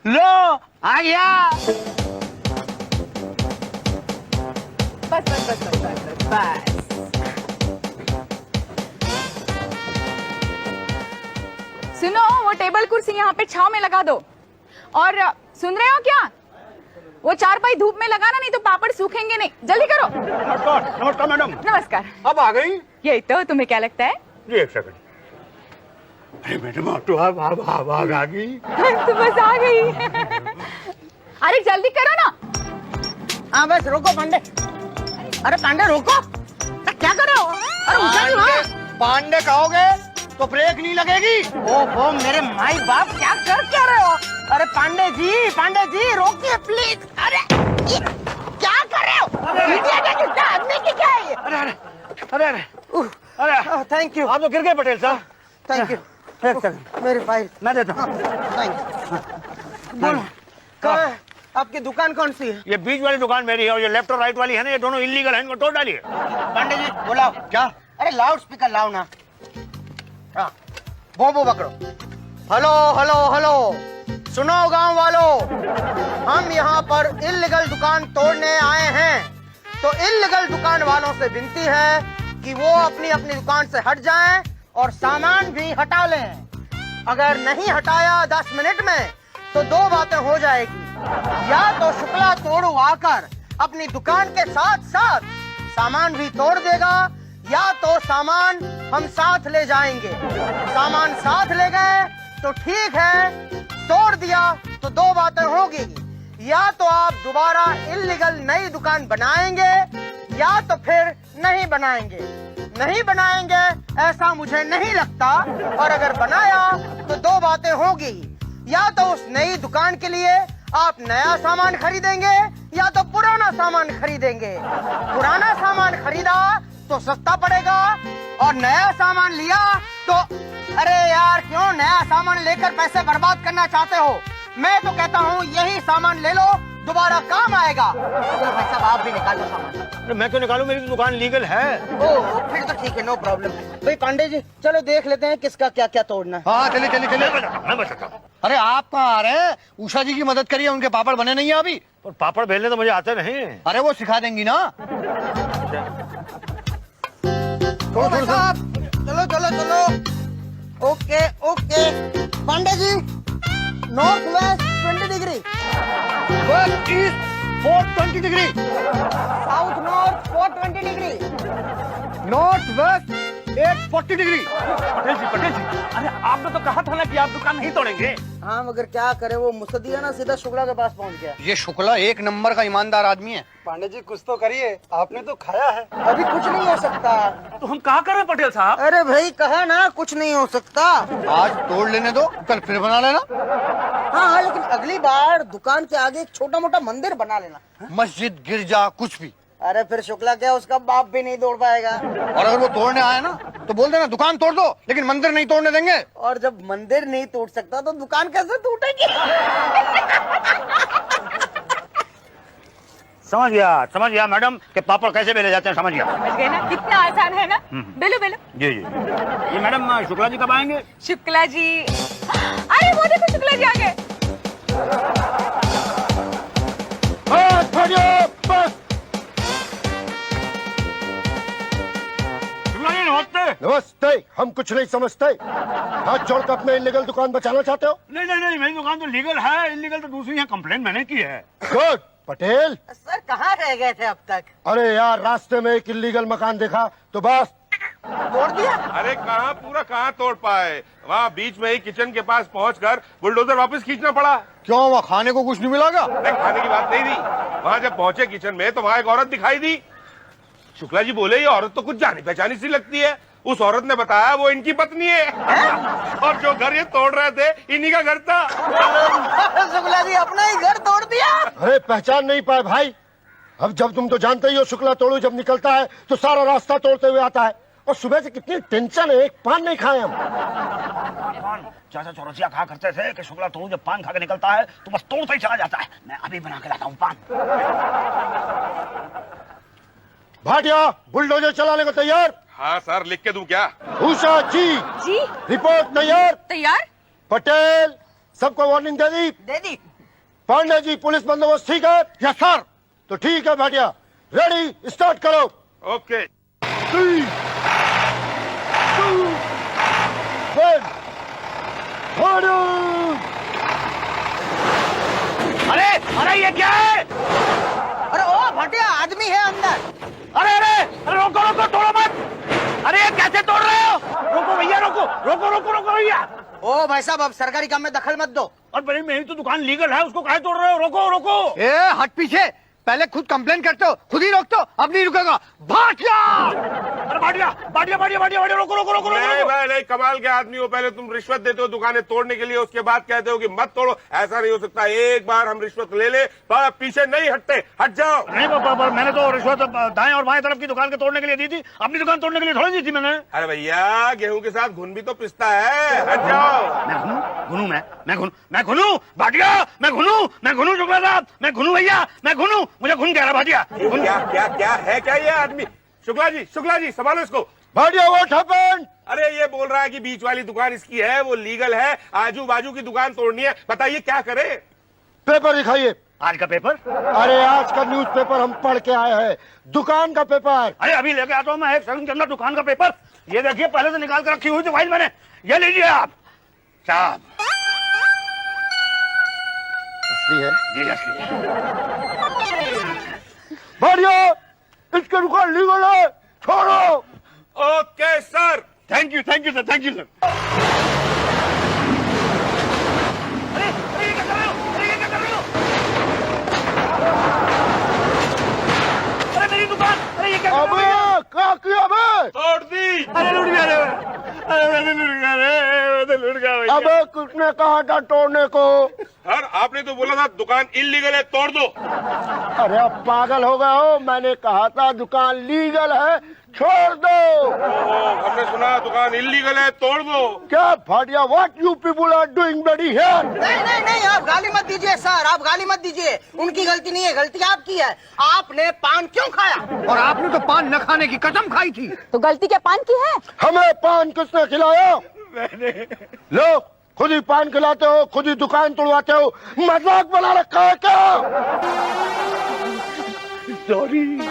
लो आ गया। बस बस बस बस बस बस। सुनो, वो टेबल कुर्सी यहाँ पे छांव में लगा दो। और सुन रहे हो क्या, वो चारपाई धूप में लगाना, नहीं तो पापड़ सूखेंगे नहीं। जल्दी करो। नमस्कार। नमस्कार मैडम। नमस्कार। अब आ गई? यही तो, तुम्हें क्या लगता है? जी एक सेकंड। अरे मैडम आप तो आप आ गई। तो बस आ गई। अरे जल्दी करो ना। हाँ बस रोको पांडे। अरे पांडे रोको, अरे क्या कर रहे हो? अरे ऊंचा नहीं हुआ? पांडे कहोगे तो ब्रेक नहीं लगेगी। ओहो मेरे माई बाप, क्या कर रहे हो? अरे पांडे जी रोकिए प्लीज। अरे ये क्या कर रहे हो? इडियट है कितना आदमी की क्या है ये? अरे अरे अरे अरे अरे थैंक यू, आप तो गिर गए पटेल साहब। Thank you. एक सेकंड मेरी फाइल मैं देता हूँ। Thank you. बोलो कहाँ है? आपकी दुकान कौन सी है? ये बीच वाली दुकान मेरी है और ये लेफ्ट और राइट वाली है ना, ये दोनों इलीगल है, इनको तोड़ डालिए। पांडे जी बुलाओ। क्या? अरे लाउड स्पीकर लाओ ना। हाँ बोबो पकड़ो। हेलो हेलो हेलो, सुनो गांव वालों, हम यहाँ पर इल्लीगल दुकान तोड़ने आए हैं, तो इल्लीगल दुकान वालों से विनती है कि वो अपनी अपनी दुकान से हट जाएं और सामान भी हटा लें। अगर नहीं हटाया 10 मिनट में तो दो बातें हो जाएगी, या तो शुक्ला तोड़ू आकर अपनी दुकान के साथ साथ सामान भी तोड़ देगा, या तो सामान हम साथ ले जाएंगे। सामान साथ ले गए तो ठीक है, तोड़ दिया तो दो बातें होगी, या तो आप दोबारा इल्लीगल नई दुकान बनाएंगे या तो फिर नहीं बनाएंगे। नहीं बनाएंगे ऐसा मुझे नहीं लगता, और अगर बनाया तो दो बातें होगी, या तो उस नई दुकान के लिए आप नया सामान खरीदेंगे या तो पुराना सामान खरीदेंगे। पुराना सामान खरीदा तो सस्ता पड़ेगा और नया सामान लिया तो, अरे यार क्यों नया सामान लेकर पैसे बर्बाद करना चाहते हो? मैं तो कहता हूँ यही सामान ले लो, दोबारा काम आएगा। चलो भाई साहब आप भी निकालो सामान। मैं क्यों निकालूं, मेरी दुकान लीगल है। ओह फिर तो ठीक है, नो प्रॉब्लम। भाई पांडे जी चलो देख लेते हैं किसका क्या क्या तोड़ना है। हाँ चलिए चलिए चलिए। मैं बताता हूँ। अरे आप कहाँ आ रहे हैं? उषा जी की मदद करिए, उनके पापड़ बने नहीं है अभी। पर पापड़ बेलने तो मुझे आते नहीं। अरे वो सिखा देंगी ना। ओ भाई साहब चलो चलो चलो। Okay okay Pandey ji, north west 20 degree, west east 420 degree, south north 420 degree, north west 840 degree. Patel ji, अरे आपने तो कहा था ना कि आप दुकान नहीं तोड़ेंगे। हाँ मगर क्या करे, वो मुसद्दी है ना सीधा शुक्ला के पास पहुंच गया। ये शुक्ला एक नंबर का ईमानदार आदमी है। पांडे जी कुछ तो करिए, आपने तो खाया है। अभी कुछ नहीं हो सकता। तो हम कहा करें पटेल साहब? अरे भाई कहा ना कुछ नहीं हो सकता। आज तोड़ लेने दो, कल फिर बना लेना। हाँ हाँ लेकिन अगली बार दुकान के आगे एक छोटा मोटा मंदिर बना लेना। मस्जिद गिरजा कुछ भी। अरे फिर शुक्ला क्या उसका बाप भी नहीं तोड़ पाएगा। और अगर वो तोड़ने आए ना तो बोल देना दुकान तोड़ दो, लेकिन मंदिर नहीं तोड़ने देंगे। और जब मंदिर नहीं तोड़ सकता तो दुकान कैसे टूटेगी? समझ गया मैडम कि पापड़ कैसे बेले जाते हैं, समझ गया। समझ गए ना, कितना आसान है ना। बेलो बेलो। जी जी। ये मैडम शुक्ला जी कब आएंगे? शुक्ला जी, अरे वो देखो शुक्ला जी आ गए। नमस्ते, हम कुछ नहीं समझते। हाथ जोड़कर अपने इलीगल दुकान बचाना चाहते हो? नहीं, मेरी दुकान तो लीगल है, इलीगल तो दूसरी है, कंप्लेंट मैंने की है। गुड पटेल। सर कहाँ रह गए थे अब तक? अरे यार रास्ते में एक इलीगल मकान देखा तो बस तोड़ दिया। अरे कहाँ पूरा कहाँ तोड़ पाए, वहाँ बीच में ही किचन के पास पहुंचकर बुलडोजर वापस खींचना पड़ा। क्यों, वहाँ खाने को कुछ नहीं मिला? खाने की बात नहीं थी, वहाँ जब पहुंचे किचन में तो वहाँ एक औरत दिखाई दी। शुक्ला जी बोले ये औरत तो कुछ जानी पहचानी सी लगती है। उस औरत ने बताया वो इनकी पत्नी है और जो घर ये तोड़ रहे थे इन्हीं का घर था। शुक्ला जी अपना ही घर तोड़ दिया। अरे पहचान नहीं पाए भाई। अब जब तुम तो जानते ही हो शुक्ला तोड़ू जब निकलता है तो सारा रास्ता तोड़ते हुए आता है, और सुबह से कितनी टेंशन है, एक पान नहीं खाए हम। चाचा चौरसिया कहा करते थे कि शुक्ला तोड़ू जब पान खा के निकलता है तो बस तोड़ता ही चला जाता है। मैं अभी बना के लाता हूँ पान। भाटिया बुलडोजर चलाने को तैयार? हाँ सर, लिख के दूं क्या? उषा जी जी रिपोर्ट तैयार? तैयार। पटेल सबको वार्निंग दे दी? पांडे जी पुलिस बंदोबस्त ठीक है? Yes sir. तो ठीक है भाटिया, रेडी स्टार्ट करो। ओके। 3 2 1 अरे अरे ये क्या है? अरे ओ भाटिया, आदमी है अंदर। अरे अरे अरे रोको रोको, तोड़ो मत। अरे ये कैसे तोड़ रहे हो? रोको भैया, रोको रोको रोको रोको भैया। ओ भाई साहब, अब सरकारी काम में दखल मत दो। और भाई मेरी तो दुकान लीगल है, उसको काहे तोड़ रहे हो? रोको रोको। ए हट पीछे, पहले खुद कंप्लेन करते हो, खुद ही रोकते हो, अब नहीं रुकेगा। भाटिया! अरे भाटिया भाटिया भाटिया भाटिया भाटिया, रोको रोको रोको नहीं रोको। भाई नहीं, कमाल के आदमी हो। पहले तुम रिश्वत देते हो दुकानें तोड़ने के लिए, उसके बाद कहते हो कि मत तोड़ो। ऐसा नहीं हो सकता। एक बार हम रिश्वत ले ले तो आप पीछे नहीं हटते, हट जाओ। नहीं पापा, मैंने तो रिश्वत दाएं और बाएं तरफ की दुकान के तोड़ने के लिए दी थी, अपनी दुकान तोड़ने के लिए थोड़ी दी थी मैंने। अरे भैया, गेहूं के साथ घुन भी तो पिसता है, हट जाओ। मैं घुनू मैं घुनू भाटिया, मैं घुनू शुक्ला साहब, मैं घुनू भैया, मैं घुनू, मुझे घुन कह रहा भाटिया। क्या क्या क्या है क्या ये आदमी? शुक्ला जी संभालो इसको। Bhatia what happened? अरे ये बोल रहा है कि बीच वाली दुकान इसकी है, वो लीगल है, आजू बाजू की दुकान तोड़नी है। बताइए क्या करे? पेपर दिखाइए। आज का पेपर? अरे आज का न्यूज़पेपर हम पढ़ के आए हैं, दुकान का पेपर। अरे अभी लेके आता हूँ मैं 1 सेकंड के अंदर दुकान का पेपर। ये देखिए, पहले से निकाल कर रखी हुई थी फाइल मैंने, ये लीजिए आप साहब। असली है जी असली है। भाटिया, इसके दुकान लीगल है, छोड़ो। Okay sir. Thank you sir, thank you sir. अरे अरे ये क्या कर रहे हो? अरे ये क्या कर रहे हो? अरे मेरी दुकान, अरे ये क्या कर रहे हो? अबे क्या किया बे? तोड़ दी। अरे लुट गया रे, अरे लुट गया रे, लुट गया भैया। अबे किसने कहा था तोड़ने को? सर आपने तो बोला था दुकान इल्लीगल है, तोड़ दो। अरे अब पागल हो गए हो? मैंने कहा था दुकान लीगल है, छोड़ दो। हमने सुना दुकान इल्लीगल है, तोड़ दो। क्या Bhatia, what you people are doing bloody here? नहीं, आप गाली मत दीजिए सर, आप गाली मत दीजिए। उनकी गलती नहीं है, गलती आपकी है। आपने पान क्यों खाया? और आपने तो पान न खाने की कसम खाई थी। तो गलती क्या पान की है? हमें पान किसने खिलाया? लो, खुद ही पान खिलाते हो, खुद ही दुकान तोड़वाते हो, मजाक बना रखा है क्या? सॉरी।